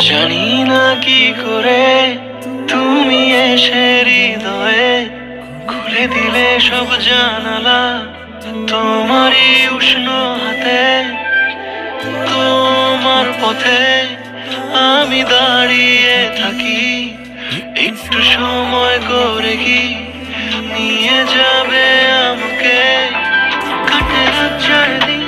জানি না কি করে তুমি এসে হৃদয়ে খুলে দিলে সব জানালা, তোমারই উষ্ণ হাতে, তোমার পথে আমি দাঁড়িয়ে থাকি। একটু সময় করে কি নিয়ে যাবে আমাকে? কাটে রাত চার দিন